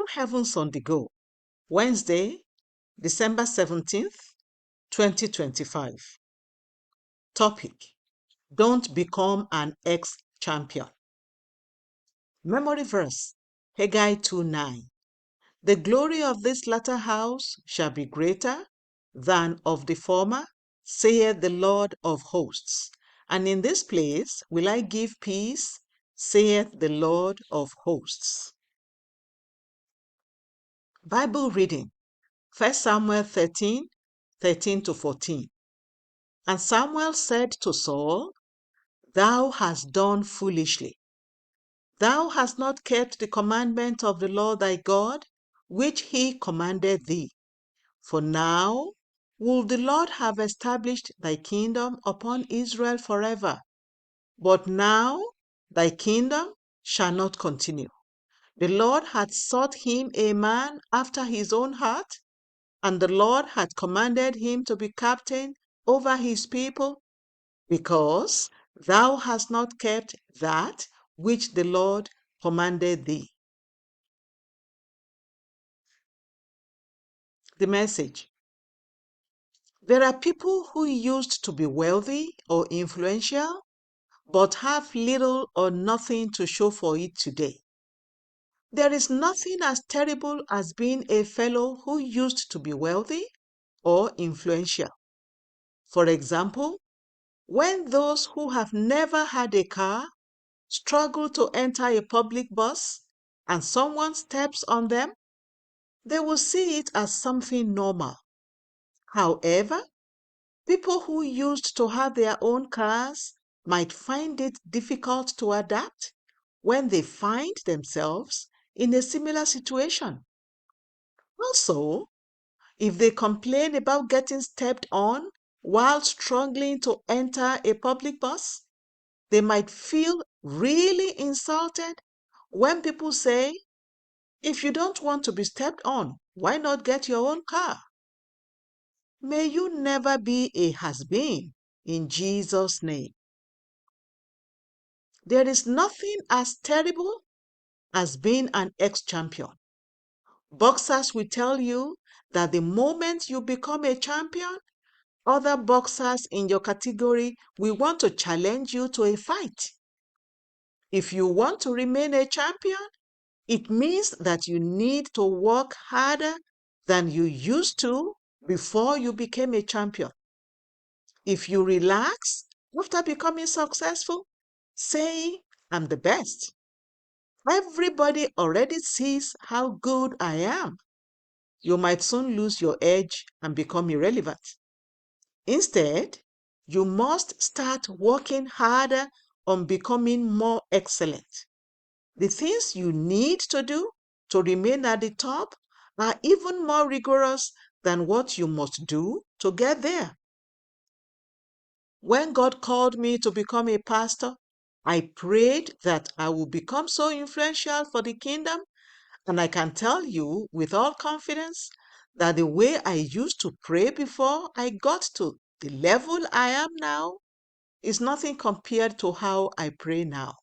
Open Heavens on the Go, Wednesday, December 17th, 2025. Topic: Don't become an ex-champion. Memory verse, Haggai 2:9. The glory of this latter house shall be greater than of the former, saith the Lord of hosts. And in this place will I give peace, saith the Lord of hosts. Bible reading, 1 Samuel 13:13-14. And Samuel said to Saul, Thou hast done foolishly. Thou hast not kept the commandment of the Lord thy God, which he commanded thee. For now will the Lord have established thy kingdom upon Israel forever. But now thy kingdom shall not continue. The Lord had sought him a man after his own heart, and the Lord had commanded him to be captain over his people, because thou hast not kept that which the Lord commanded thee. The message. There are people who used to be wealthy or influential, but have little or nothing to show for it today. There is nothing as terrible as being a fellow who used to be wealthy or influential. For example, when those who have never had a car struggle to enter a public bus and someone steps on them, they will see it as something normal. However, people who used to have their own cars might find it difficult to adapt when they find themselves in a similar situation. Also, if they complain about getting stepped on while struggling to enter a public bus, they might feel really insulted when people say, if you don't want to be stepped on, why not get your own car? May you never be a has-been in Jesus' name. There is nothing as terrible as being an ex-champion. Boxers will tell you that the moment you become a champion, other boxers in your category will want to challenge you to a fight. If you want to remain a champion, it means that you need to work harder than you used to before you became a champion. If you relax after becoming successful, saying, I'm the best, everybody already sees how good I am, you might soon lose your edge and become irrelevant. Instead, you must start working harder on becoming more excellent. The things you need to do to remain at the top are even more rigorous than what you must do to get there. When God called me to become a pastor, I prayed that I would become so influential for the kingdom, and I can tell you with all confidence that the way I used to pray before I got to the level I am now is nothing compared to how I pray now.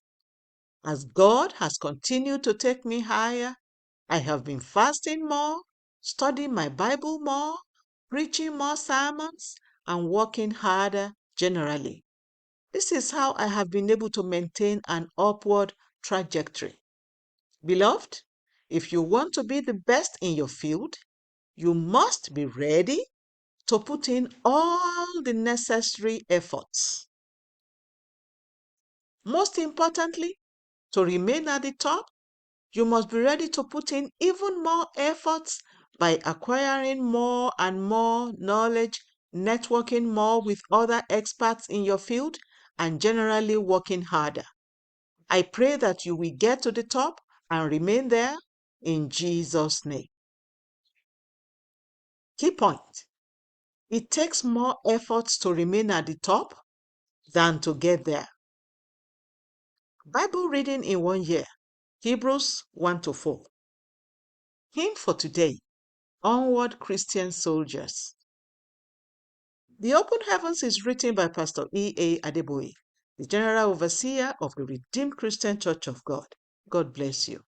As God has continued to take me higher, I have been fasting more, studying my Bible more, preaching more sermons, and working harder generally. This is how I have been able to maintain an upward trajectory. Beloved, if you want to be the best in your field, you must be ready to put in all the necessary efforts. Most importantly, to remain at the top, you must be ready to put in even more efforts by acquiring more and more knowledge, networking more with other experts in your field, and generally working harder. I pray that you will get to the top and remain there in Jesus' name. Key point. It takes more efforts to remain at the top than to get there. Bible reading in 1 year, Hebrews 1-4. Hymn for today, Onward Christian Soldiers. The Open Heavens is written by Pastor E.A. Adeboye, the General Overseer of the Redeemed Christian Church of God. God bless you.